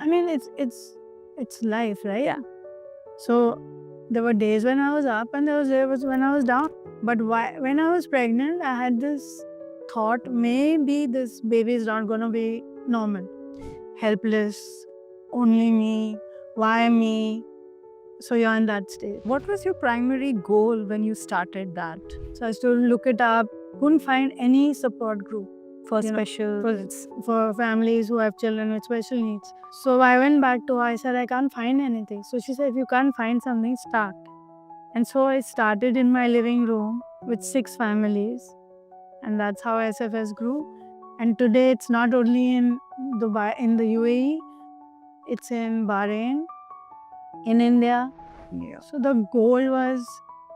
mean, it's life, right? Yeah. So there were days when I was up and there was days when I was down. But when I was pregnant, I had this thought, maybe this baby is not going to be normal. Helpless, only me, why me? So you're in that state. What was your primary goal when you started that? So I used to look it up, couldn't find any support group For you know, special for families who have children with special needs. So I went back to her. I said, I can't find anything. So she said, if you can't find something, start. And so I started in my living room with 6 families. And that's how SFS grew. And today it's not only in Dubai, in the UAE, it's in Bahrain, in India. Yeah. So the goal was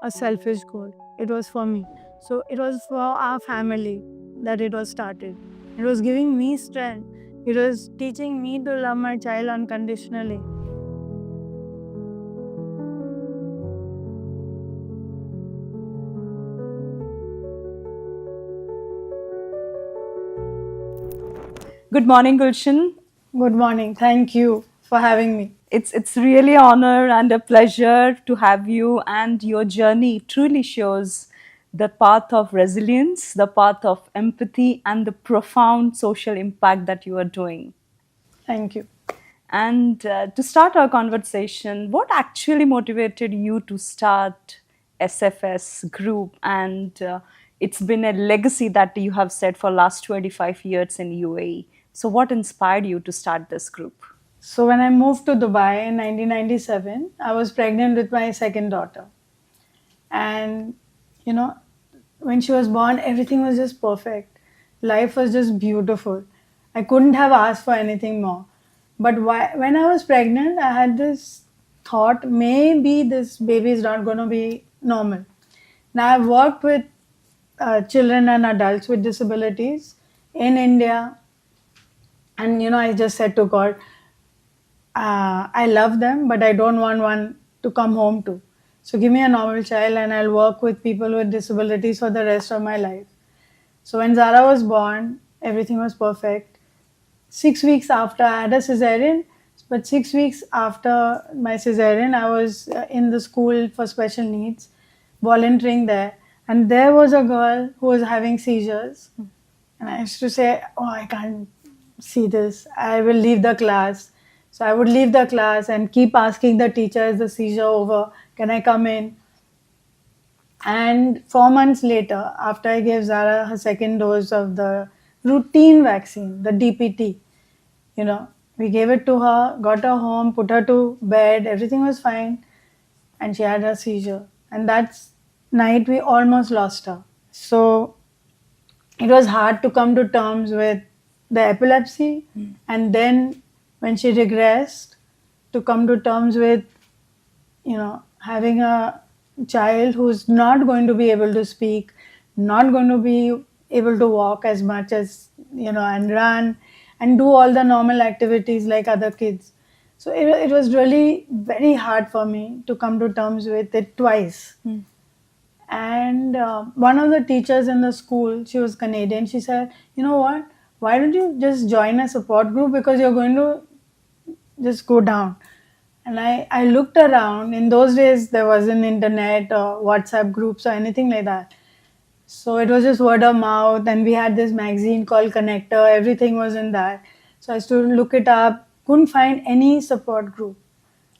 a selfish goal. It was for me. So it was for our family that it was started. It was giving me strength. It was teaching me to love my child unconditionally. Good morning, Gulshan. Good morning. Thank you for having me. It's really honor and a pleasure to have you, and your journey truly shows the path of resilience, the path of empathy, and the profound social impact that you are doing. Thank you. And to start our conversation, what actually motivated you to start SFS group? And it's been a legacy that you have set for last 25 years in UAE. So what inspired you to start this group? So when I moved to Dubai in 1997, I was pregnant with my second daughter. And, you know, when she was born, everything was just perfect. Life was just beautiful. I couldn't have asked for anything more. But when I was pregnant, I had this thought, maybe this baby is not going to be normal. Now, I've worked with children and adults with disabilities in India. And, I just said to God, I love them, but I don't want one to come home to. So give me a normal child and I'll work with people with disabilities for the rest of my life. So when Zara was born, everything was perfect. 6 weeks after, I had a cesarean, but 6 weeks after my cesarean, I was in the school for special needs, volunteering there. And there was a girl who was having seizures. And I used to say, oh, I can't see this. I will leave the class. So I would leave the class and keep asking the teacher, is the seizure over? Can I come in? And 4 months later, after I gave Zara her second dose of the routine vaccine, the DPT, we gave it to her, got her home, put her to bed, everything was fine. And she had a seizure. And that night, we almost lost her. So it was hard to come to terms with the epilepsy. And then when she regressed, to come to terms with, having a child who's not going to be able to speak, not going to be able to walk as much as, and run and do all the normal activities like other kids. So it was really very hard for me to come to terms with it twice. And one of the teachers in the school, she was Canadian, she said, you know what, why don't you just join a support group, because you're going to just go down. And I looked around. In those days, there wasn't internet or WhatsApp groups or anything like that. So it was just word of mouth. And we had this magazine called Connector. Everything was in that. So I used to look it up. Couldn't find any support group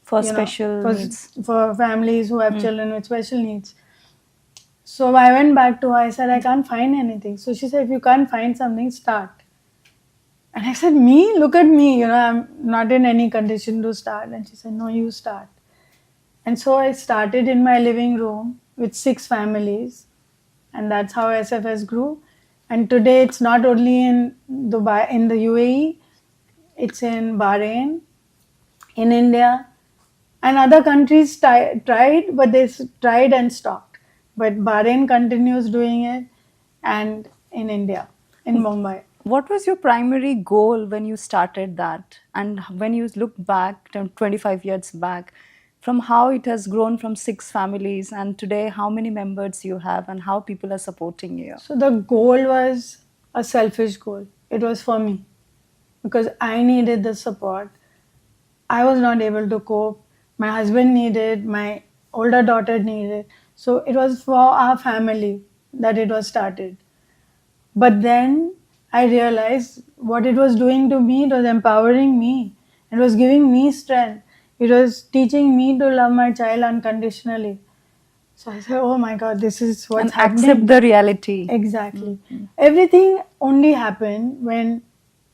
For special needs. for families who have children with special needs. So I went back to her. I said, I can't find anything. So she said, if you can't find something, start. And I said, me? Look at me. I'm not in any condition to start. And she said, no, you start. And so I started in my living room with 6 families. And that's how SFS grew. And today it's not only in Dubai, in the UAE, it's in Bahrain, in India. And other countries tried, but they tried and stopped. But Bahrain continues doing it, and in India, in Mumbai. What was your primary goal when you started that? And when you look back 25 years back, from how it has grown from 6 families and today how many members you have and how people are supporting you? So the goal was a selfish goal. It was for me because I needed the support. I was not able to cope. My husband needed, my older daughter needed. So it was for our family that it was started. But then I realized what it was doing to me, it was empowering me. It was giving me strength. It was teaching me to love my child unconditionally. So I said, oh my God, this is what's And happening. accept the reality. Exactly. Everything only happened when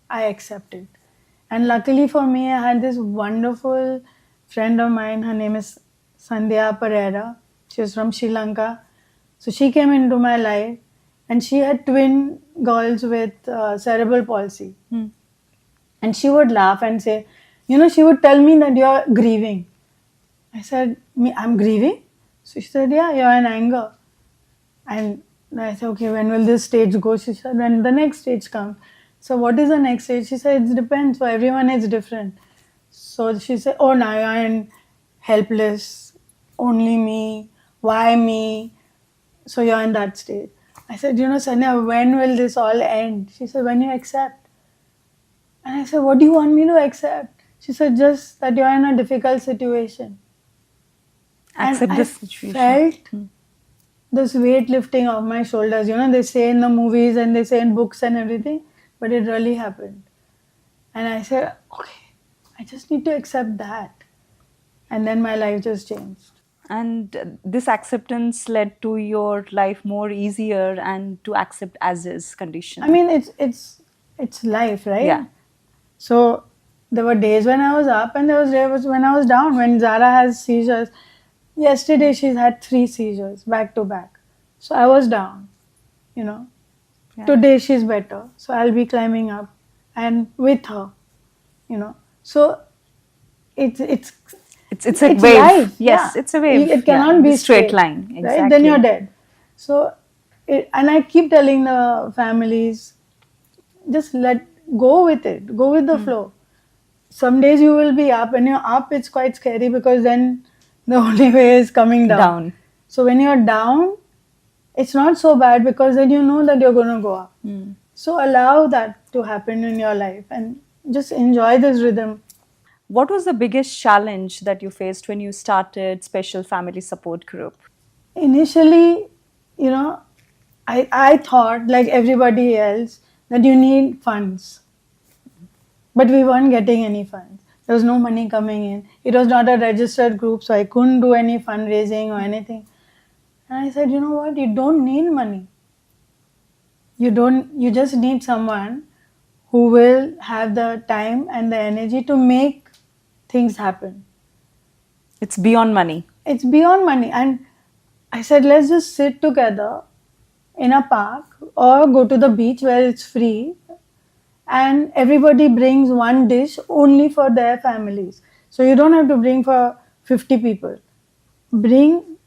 I accepted. And luckily for me, I had this wonderful friend of mine. Her name is Sandhya Pereira. She was from Sri Lanka. So she came into my life and she had twin girls with cerebral palsy. Hmm. And she would laugh and say, she would tell me that you're grieving. I said, I'm grieving? So she said, yeah, you're in anger. And I said, okay, when will this stage go? She said, when the next stage comes. So what is the next stage? She said, it depends. For everyone, it's different. So she said, oh, now I'm helpless. Only me. Why me? So you're in that stage. I said, Sanya, when will this all end? She said, when you accept. And I said, what do you want me to accept? She said, just that you're in a difficult situation. Accept And the I situation. felt this weight lifting off my shoulders. They say in the movies and they say in books and everything, but it really happened. And I said, okay, I just need to accept that. And then my life just changed. And this acceptance led to your life more easier and to accept as is condition. I mean, it's life, right? Yeah. So there were days when I was up and there was days when I was down. When Zara has seizures, yesterday she's had 3 seizures back to back. So I was down, Yeah. Today she's better. So I'll be climbing up and with her, So it's It's a it's wave. life. Yes, Yeah. it's a wave. It cannot Yeah, be the straight line. Exactly. right? Then you're dead. So, and I keep telling the families, just go with it. Go with the flow. Some days you will be up. When you're up, it's quite scary because then the only way is coming down. Down. So when you're down, it's not so bad because then you know that you're going to go up. So allow that to happen in your life and just enjoy this rhythm. What was the biggest challenge that you faced when you started Special Family Support Group? Initially, I thought like everybody else that you need funds. But we weren't getting any funds. There was no money coming in. It was not a registered group, so I couldn't do any fundraising or anything. And I said, you know what? You don't need money. You just need someone who will have the time and the energy to make things happen. It's beyond money. It's beyond money. And I said, let's just sit together in a park or go to the beach where it's free and everybody brings one dish only for their families. So you don't have to bring for 50 people. Bring,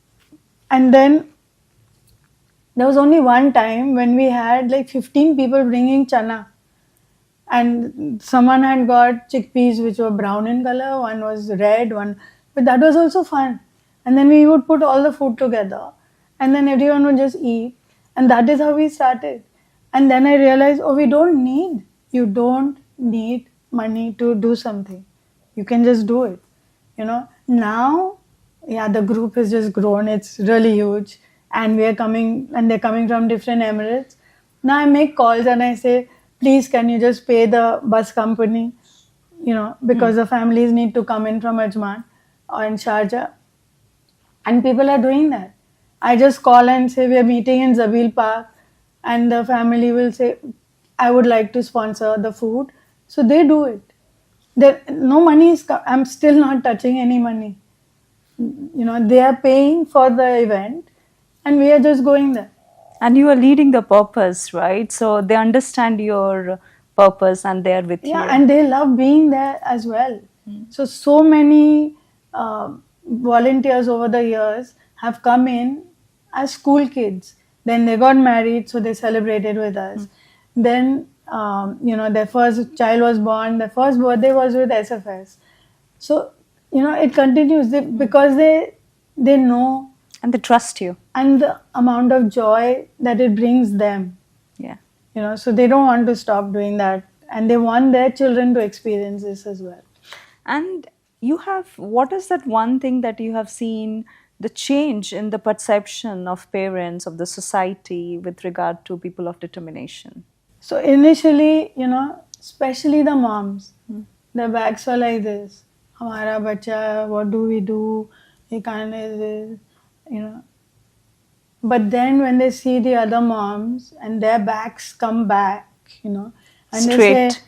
and then there was only one time when we had like 15 people bringing chana. And someone had got chickpeas which were brown in color, one was red, but that was also fun. And then we would put all the food together and then everyone would just eat. And that is how we started. And then I realized, you don't need money to do something. You can just do it. Now, the group has just grown. It's really huge. And they're coming from different Emirates. Now I make calls and I say, please, can you just pay the bus company? Because the families need to come in from Ajman or in Sharjah. And people are doing that. I just call and say, we are meeting in Zabil Park. And the family will say, I would like to sponsor the food. So they do it. No money I'm still not touching any money. They are paying for the event and we are just going there. And you are leading the purpose, right? So they understand your purpose and they're with you. Yeah, and they love being there as well. So many volunteers over the years have come in as school kids. Then they got married, so they celebrated with us. Then, their first child was born, their first birthday was with SFS. So, it continues because they know. And they trust you. And the amount of joy that it brings them. Yeah. So they don't want to stop doing that. And they want their children to experience this as well. And what is that one thing that you have seen the change in the perception of parents, of the society with regard to people of determination? So initially, especially the moms, their backs were like this. Hamara bacha, what do we do? He can't do this, you know. But then when they see the other moms and their backs come back, and they say, Straight.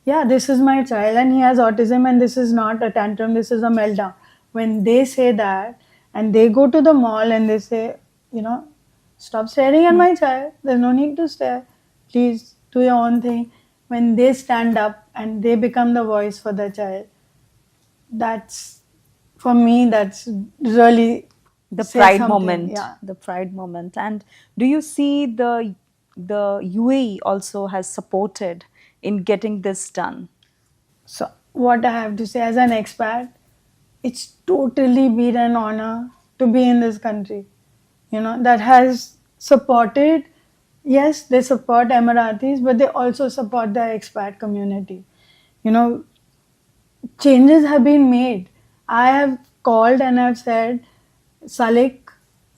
yeah, this is my child and he has autism and this is not a tantrum, this is a meltdown. When they say that and they go to the mall and they say, stop staring at my child, there's no need to stare, please do your own thing. When they stand up and they become the voice for their child, that's, for me, that's really The say pride something. moment. Yeah. The pride moment. And do you see the UAE also has supported in getting this done? So, what I have to say as an expat, it's totally been an honor to be in this country. That has supported, yes, they support Emiratis, but they also support the expat community. Changes have been made. I have called and I've said, Salik,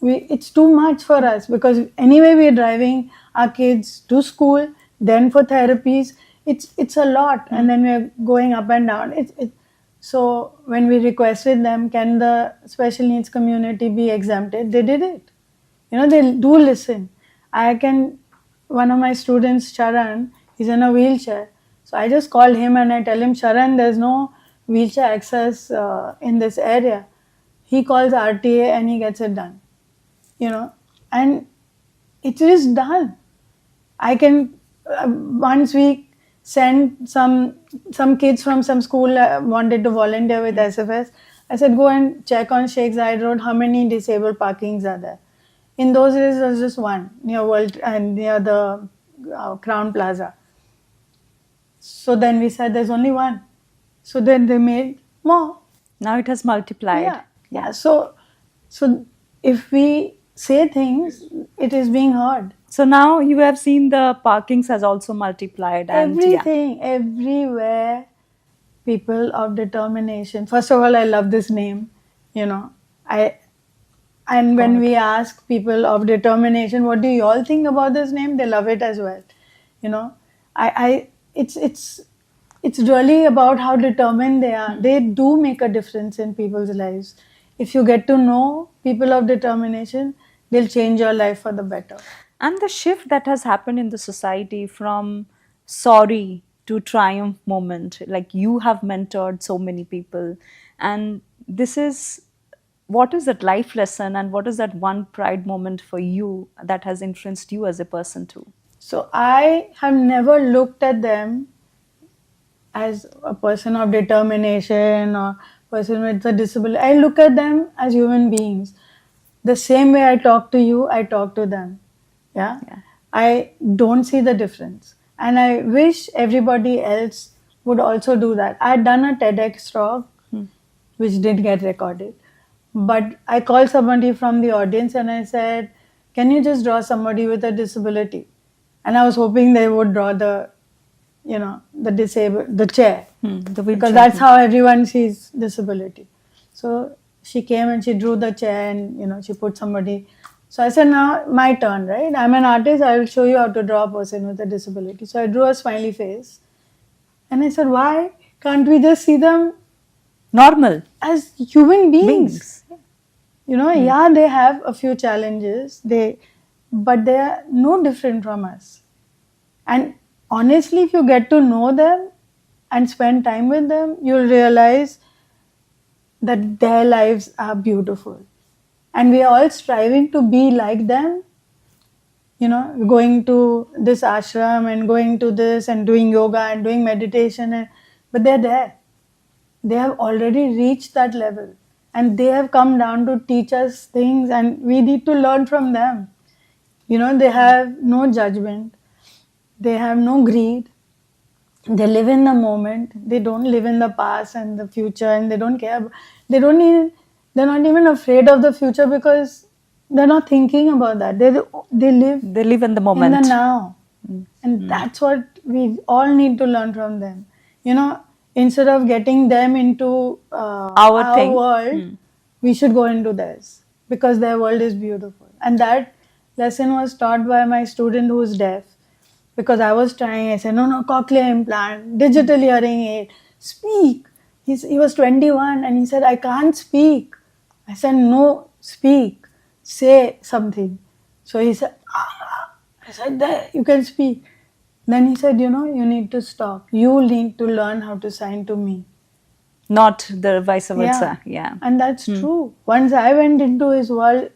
it's too much for us because anyway we're driving our kids to school, then for therapies. It's a lot, and then we're going up and down. So when we requested them, can the special needs community be exempted? They did it. They do listen. One of my students, Sharan, he's in a wheelchair. So I just call him and I tell him, Sharan, there's no wheelchair access in this area. He calls RTA and he gets it done. And it is done. I can, once we send some kids from some school wanted to volunteer with SFS. I said, go and check on Sheikh Zayed Road how many disabled parkings are there. In those days, there was just one near World and near the Crown Plaza. So then we said there's only one. So then they made more. Now it has multiplied. Yeah. So if we say things, it is being heard. So now you have seen the parkings has also multiplied. And Everything, everywhere, people of determination. First of all, I love this name. And when we ask people of determination, what do you all think about this name? They love it as well. It's really about how determined they are. They do make a difference in people's lives. If you get to know people of determination, they'll change your life for the better. And the shift that has happened in the society from sorry to triumph moment, like you have mentored so many people, and what is that life lesson and what is that one pride moment for you that has influenced you as a person too? So I have never looked at them as a person of determination or person with a disability. I look at them as human beings. The same way I talk to you, I talk to them. Yeah. I don't see the difference. And I wish everybody else would also do that. I had done a TEDx talk, which did get recorded. But I called somebody from the audience and I said, can you just draw somebody with a disability? And I was hoping they would draw the chair. Because that's how everyone sees disability. So she came and she drew the chair and, she put somebody. So I said, now my turn, right? I'm an artist. I will show you how to draw a person with a disability. So I drew a smiley face. And I said, why can't we just see them normal as human beings? Yeah, they have a few challenges, but they are no different from us. And honestly, if you get to know them and spend time with them, you'll realize that their lives are beautiful. And we are all striving to be like them, going to this ashram and going to this and doing yoga and doing meditation. But they're there. They have already reached that level. And they have come down to teach us things and we need to learn from them. They have no judgment. They have no greed. They live in the moment. They don't live in the past and the future, and they don't care. They're not even afraid of the future because they're not thinking about that. They live in the moment. In the now. And that's what we all need to learn from them. instead of getting them into Our thing. world, we should go into theirs because their world is beautiful. And that lesson was taught by my student who's deaf because I was trying. I said, no, cochlear implant, digital hearing aid, speak. He was 21 and he said, I can't speak. I said, no, speak, say something. So he said, I said, there, you can speak. Then he said, you need to stop. You need to learn how to sign to me. Not the vice versa. Yeah. And that's true. Once I went into his world,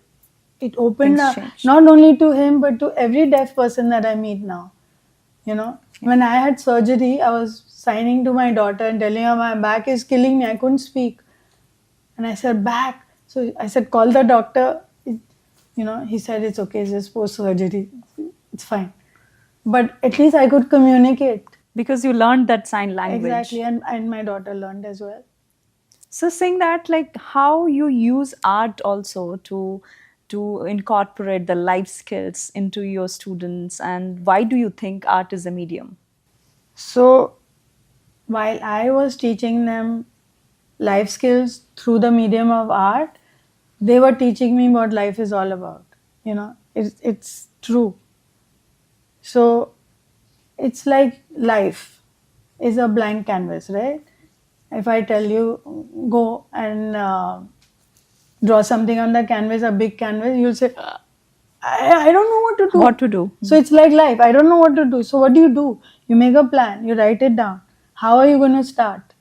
it opened Things up, changed. not only to him, but to every deaf person that I meet now. When I had surgery, I was signing to my daughter and telling her my back is killing me. I couldn't speak. And I said, back. So I said, call the doctor. He said, it's okay, it's just post-surgery. It's fine. But at least I could communicate. Because you learned that sign language. Exactly. And my daughter learned as well. So saying that, like how you use art also to incorporate the life skills into your students, and why do you think art is a medium? So while I was teaching them life skills through the medium of art, they were teaching me what life is all about. It's true. So it's like life is a blank canvas, right? If I tell you, go and draw something on the canvas, a big canvas, you'll say, I don't know what to do. What to do? So it's like life. I don't know what to do. So what do? You make a plan. You write it down. How are you going to start?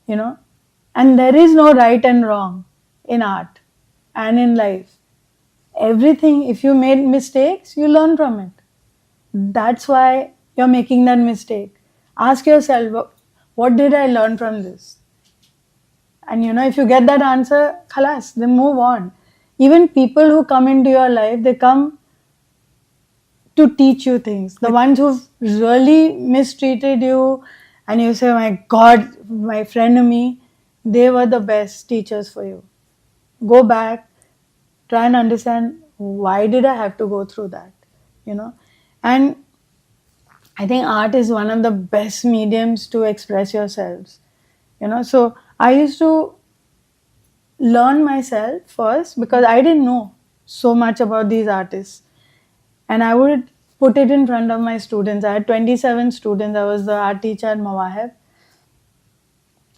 And there is no right and wrong in art and in life. Everything, if you made mistakes, you learn from it. That's why you're making that mistake. Ask yourself, what did I learn from this? And if you get that answer, khalas, then move on. Even people who come into your life, they come to teach you things. The ones who've really mistreated you and you say, my God, my frenemy, they were the best teachers for you. Go back, try and understand, why did I have to go through that? And I think art is one of the best mediums to express yourselves. So I used to learn myself first because I didn't know so much about these artists. And I would put it in front of my students. I had 27 students. I was the art teacher at Mawahib.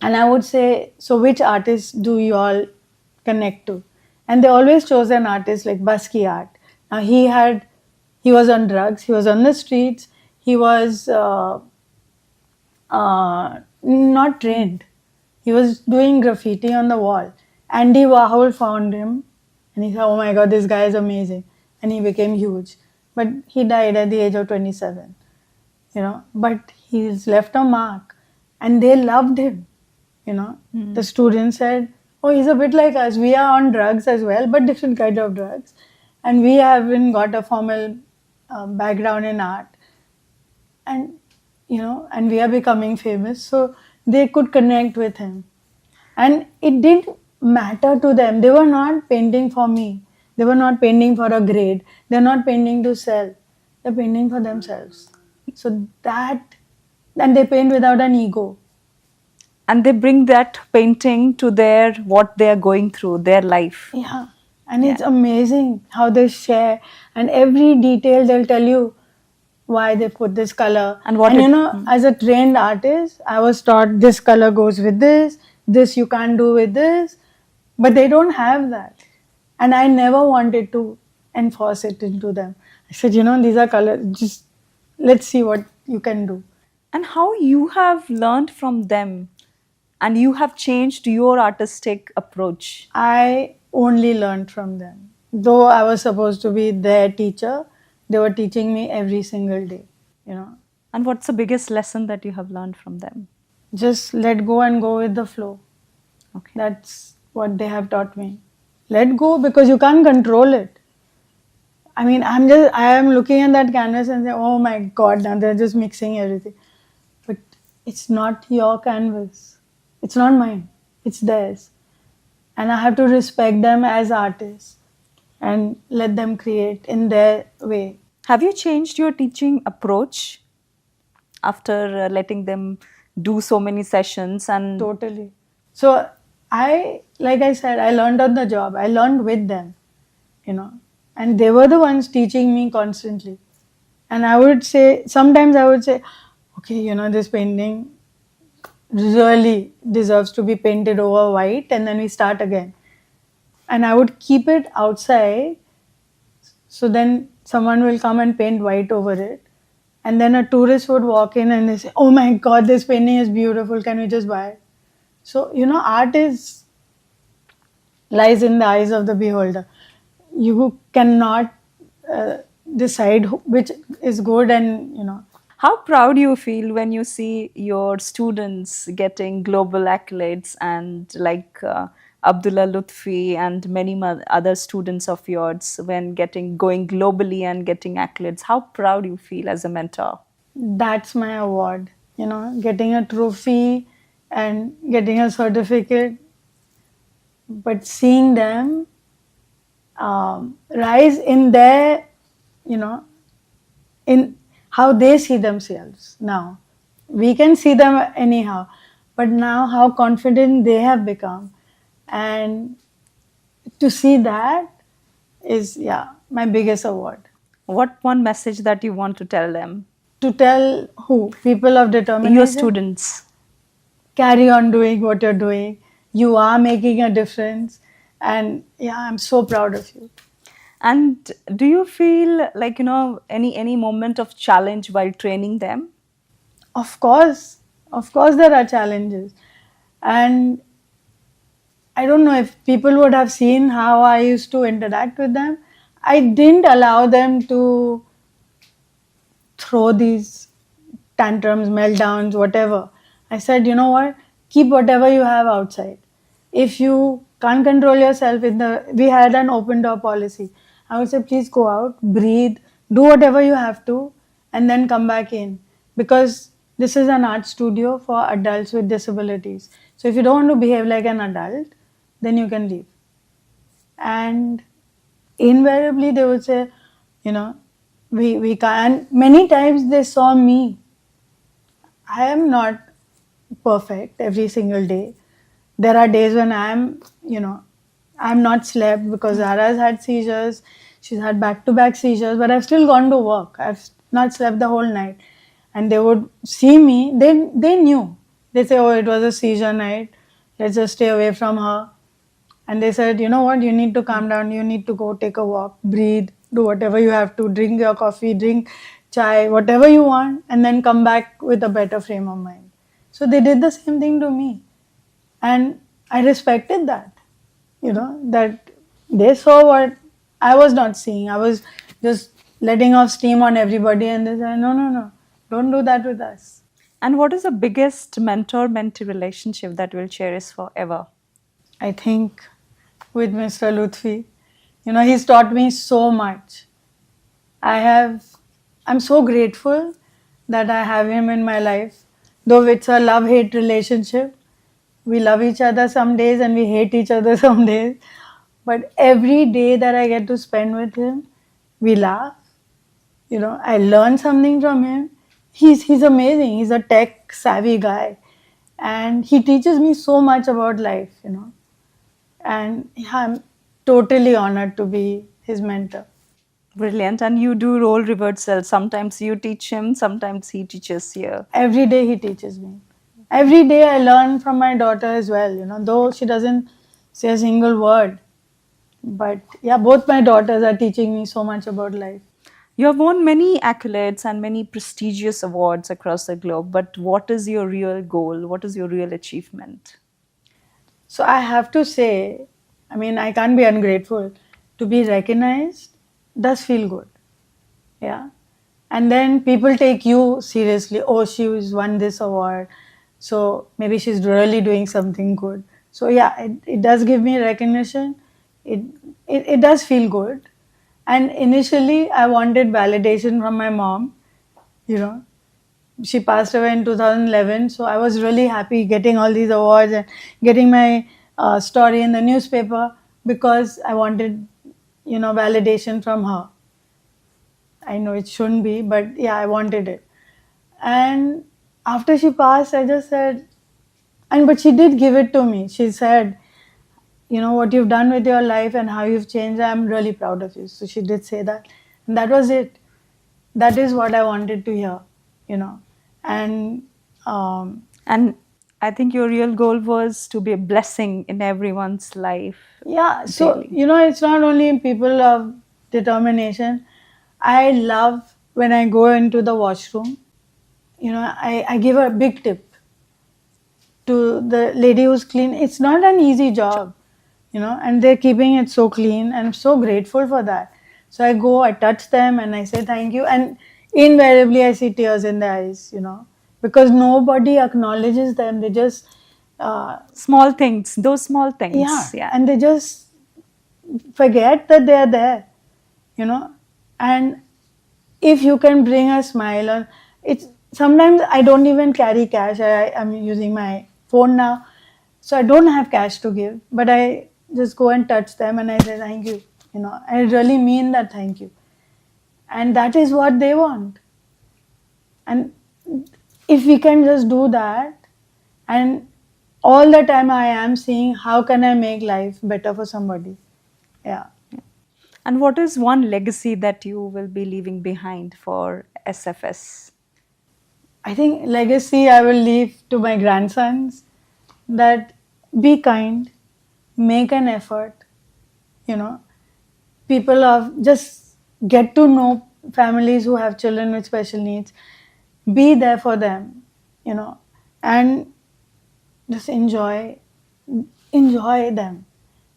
And I would say, so which artists do you all connect to? And they always chose an artist like Baski Art. Now he was on drugs, he was on the streets, he was not trained. He was doing graffiti on the wall. Andy Warhol found him and he said, oh my God, this guy is amazing. And he became huge. But he died at the age of 27. But he's left a mark and they loved him. The students said, oh, he's a bit like us. We are on drugs as well, but different kind of drugs. And we haven't got a formal background in art. And, and we are becoming famous. So they could connect with him. And it didn't matter to them. They were not painting for me. They were not painting for a grade. They're not painting to sell. They're painting for themselves. So and they paint without an ego. And they bring that painting to what they are going through, their life. Yeah. And it's amazing how they share. And every detail they'll tell you why they put this color. And as a trained artist, I was taught this color goes with this you can't do with this. But they don't have that. And I never wanted to enforce it into them. I said, these are colors, just let's see what you can do. And how you have learned from them and you have changed your artistic approach. I only learned from them. Though I was supposed to be their teacher, they were teaching me every single day, And what's the biggest lesson that you have learned from them? Just let go and go with the flow. Okay. That's what they have taught me. Let go because you can't control it. I mean, I am looking at that canvas and saying, oh my God, now they're just mixing everything. But it's not your canvas. It's not mine. It's theirs. And I have to respect them as artists and let them create in their way. Have you changed your teaching approach after letting them do so many sessions and Totally. So like I said, I learned on the job. I learned with them, you know, and they were the ones teaching me constantly. And I would say, sometimes I would say, okay, this painting really deserves to be painted over white, and then we start again. And I would keep it outside, so then someone will come and paint white over it. And then a tourist would walk in and they say, oh my God, this painting is beautiful. Can we just buy it? So, art lies in the eyes of the beholder. You cannot decide which is good, and how proud you feel when you see your students getting global accolades and like Abdullah Lutfi and many other students of yours when going globally and getting accolades? How proud you feel as a mentor? that's my award. Getting a trophy and getting a certificate, but seeing them rise in their, you know, in how they see themselves now. We can see them anyhow, but now how confident they have become. And to see that is, yeah, my biggest award. What one message that you want to tell them? To tell who? People of determination. Your students. Carry on doing what you're doing. You are making a difference. And yeah, I'm so proud of you. And do you feel like, any moment of challenge while training them? Of course, there are challenges. And I don't know if people would have seen how I used to interact with them. I didn't allow them to throw these tantrums, meltdowns, whatever. I said, you know what? Keep whatever you have outside. If you can't control yourself we had an open door policy. I would say, please go out, breathe, do whatever you have to, and then come back in. Because this is an art studio for adults with disabilities. So if you don't want to behave like an adult, then you can leave. And invariably they would say, we can't. Many times they saw me. I am not perfect every single day. There are days when I'm not slept because Zara's had seizures. She's had back-to-back seizures, but I've still gone to work. I've not slept the whole night. And they would see me. They knew. They say, oh, it was a seizure night. Let's just stay away from her. And they said, you know what, you need to calm down. You need to go take a walk, breathe, do whatever you have to, drink your coffee, drink chai, whatever you want, and then come back with a better frame of mind. So they did the same thing to me. And I respected that, that they saw what I was not seeing. I was just letting off steam on everybody, and they said, no, don't do that with us. And what is the biggest mentor-mentee relationship that will cherish forever? I think with Mr. Lutfi. He's taught me so much. I'm so grateful that I have him in my life. Though it's a love-hate relationship, we love each other some days and we hate each other some days. But every day that I get to spend with him, we laugh. I learn something from him. He's amazing. He's a tech savvy guy. And he teaches me so much about life, And yeah, I'm totally honored to be his mentor. Brilliant. And you do role reversal. Sometimes you teach him, sometimes he teaches you. Every day he teaches me. Every day I learn from my daughter as well, though she doesn't say a single word. But yeah, both my daughters are teaching me so much about life. You have won many accolades and many prestigious awards across the globe, but what is your real goal? What is your real achievement? So I have to say, I can't be ungrateful. To be recognized does feel good. Yeah. And then people take you seriously. Oh, she's won this award. So maybe she's really doing something good. So yeah, it does give me recognition. It does feel good. And initially I wanted validation from my mom. She passed away in 2011. So I was really happy getting all these awards and getting my story in the newspaper because I wanted, validation from her. I know it shouldn't be, but yeah, I wanted it. And after she passed, I just said, but she did give it to me. She said, what you've done with your life and how you've changed, I'm really proud of you. So she did say that. And that was it. That is what I wanted to hear, And And I think your real goal was to be a blessing in everyone's life. yeah, so, Daily. it's not only people of determination. I love when I go into the washroom, I give a big tip to the lady who's clean. It's not an easy job, and they're keeping it so clean, and I'm so grateful for that. So I go, I touch them, and I say thank you, and invariably I see tears in their eyes, because nobody acknowledges them. They just, Small things, those small things. yeah, and they just forget that they are there, and if you can bring a smile on, it's sometimes I don't even carry cash. I'm using my phone now, so I don't have cash to give, but I just go and touch them and I say thank you. I really mean that thank you, and that is what they want. And if we can just do that, and all the time I am seeing how can I make life better for somebody. Yeah. And what is one legacy that you will be leaving behind for SFS? I think legacy I will leave to my grandsons, that be kind, make an effort, people of just get to know families who have children with special needs, be there for them, and just enjoy them.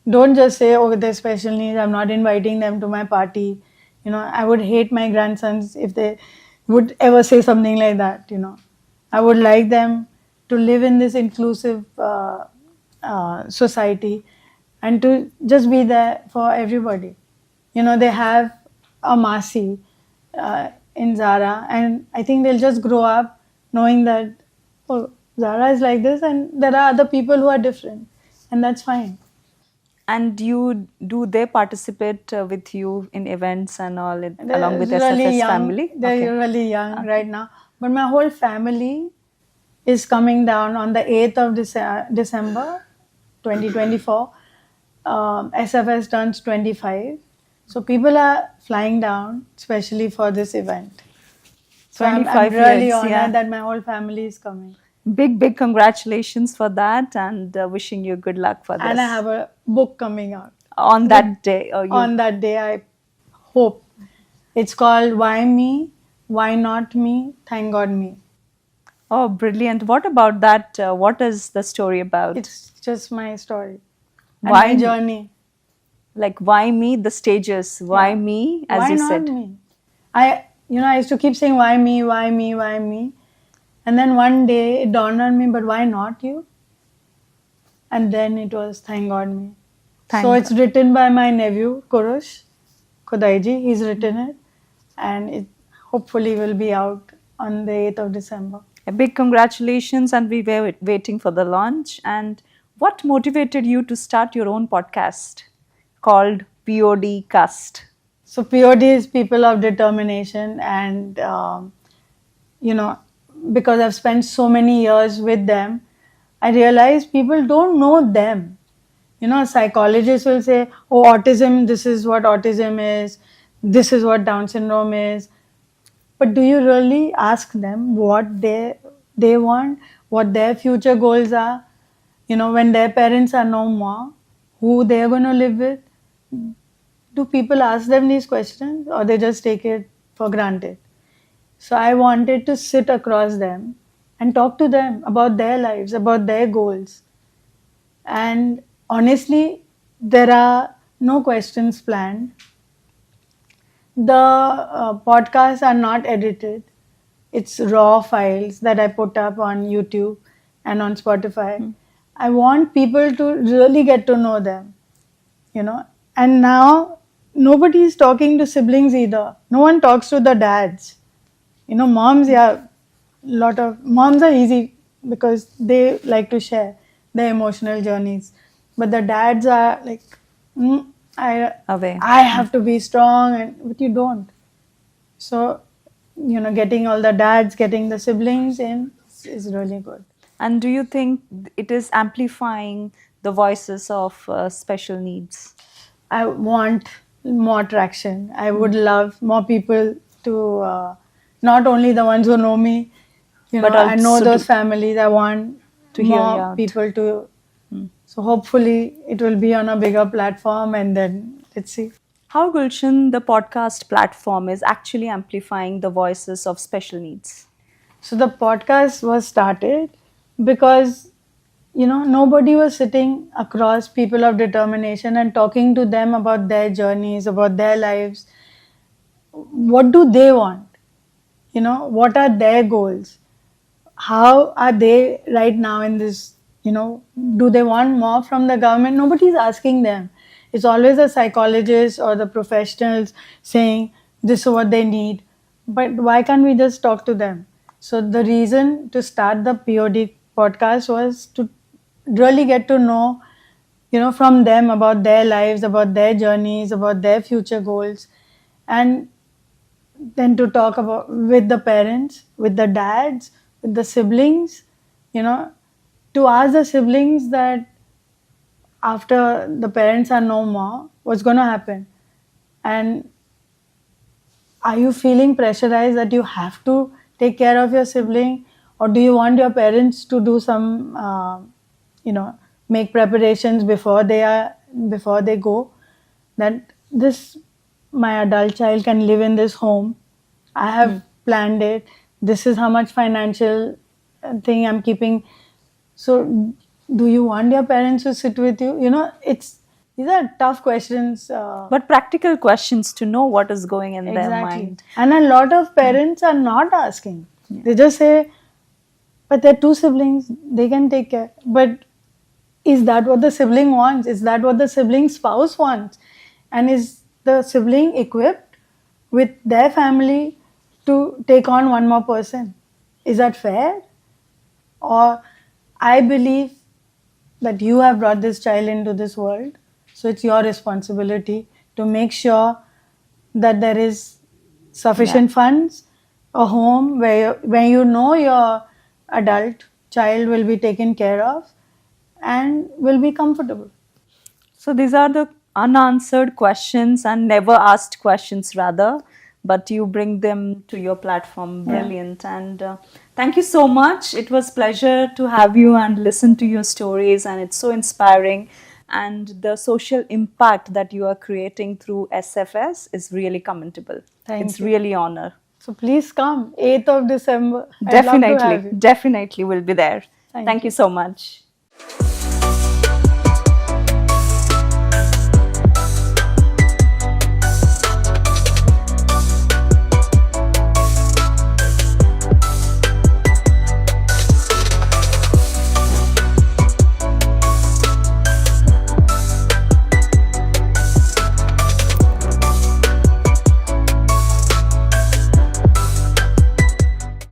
Don't just say, oh, they're special needs, I'm not inviting them to my party. I would hate my grandsons if they would ever say something like that. I would like them to live in this inclusive society, and to just be there for everybody. They have a Masi in Zara, and I think they'll just grow up knowing that, oh, Zara is like this, and there are other people who are different, and that's fine. And do they participate with you in events and all along with They're really SFS young. family? They're Okay. really young right now. But my whole family is coming down on the 8th of December 2024. SFS turns 25. So people are flying down especially for this event. So I'm 25 really years, honored yeah. that my whole family is coming. Big congratulations for that, and wishing you good luck for this. And I have a book coming out. On that day. On that day, I hope. It's called Why Me? Why Not Me? Thank God Me. Oh, brilliant. What about that? What is the story about? It's just my story. And Why my me? journey. Like, why me? The stages. Why Yeah. me? As Why you not said. me? I used to keep saying, why me, why me, why me? And then one day it dawned on me, but why not you? And then it was, thank God me. Thank So it's God. written by my nephew, Kurush Kodaiji. He's written it. And it hopefully will be out on the 8th of December. A big congratulations, and we were waiting for the launch. And what motivated you to start your own podcast called POD Cast? So POD is people of determination, and because I've spent so many years with them, I realize people don't know them. Psychologists will say, oh, autism, this is what autism is, this is what Down syndrome is. But do you really ask them what they want, what their future goals are? When their parents are no more, who they're going to live with? Do people ask them these questions, or they just take it for granted? So I wanted to sit across them and talk to them about their lives, about their goals. And honestly, there are no questions planned. The podcasts are not edited. It's raw files that I put up on YouTube and on Spotify. I want people to really get to know them, And now nobody is talking to siblings either. No one talks to the dads. Moms, yeah, lot of moms are easy because they like to share their emotional journeys, but the dads are like, Away. I have to be strong, but you don't. So, getting all the dads, getting the siblings in, is really good. And do you think it is amplifying the voices of special needs? I want more traction. I would love more people to, not only the ones who know me, But I know also those to- families. I want to hear you more out. people to. So hopefully it will be on a bigger platform, and then let's see. How, Gulshan, the podcast platform is actually amplifying the voices of special needs? So the podcast was started because nobody was sitting across people of determination and talking to them about their journeys, about their lives. What do they want? What are their goals? How are they right now in this? Do they want more from the government? Nobody's asking them. It's always a psychologist or the professionals saying this is what they need. But why can't we just talk to them? So the reason to start the POD podcast was to really get to know, from them about their lives, about their journeys, about their future goals, and then to talk about with the parents, with the dads, with the siblings, to ask the siblings that after the parents are no more, what's going to happen? And are you feeling pressurized that you have to take care of your sibling, or do you want your parents to do some, make preparations before they go? That this my adult child can live in this home. I have planned it. This is how much financial thing I'm keeping. So, do you want your parents to sit with you? These are tough questions. But practical questions to know what is going in their Exactly. mind. And a lot of parents are not asking. They just say, but they're two siblings, they can take care. But is that what the sibling wants? Is that what the sibling spouse wants? And is the sibling equipped with their family to take on one more person? Is that fair? Or I believe that you have brought this child into this world, so it's your responsibility to make sure that there is sufficient funds, a home where your adult child will be taken care of and will be comfortable. So these are the unanswered questions and never asked questions, rather, but you bring them to your platform. Brilliant. And thank you so much. It was pleasure to have you and listen to your stories, and it's so inspiring. And the social impact that you are creating through SFS is really commendable. Thank It's you. really honor. So please come, 8th of December. I'd love to have Definitely, you. definitely will be there. Thank Thank you so much.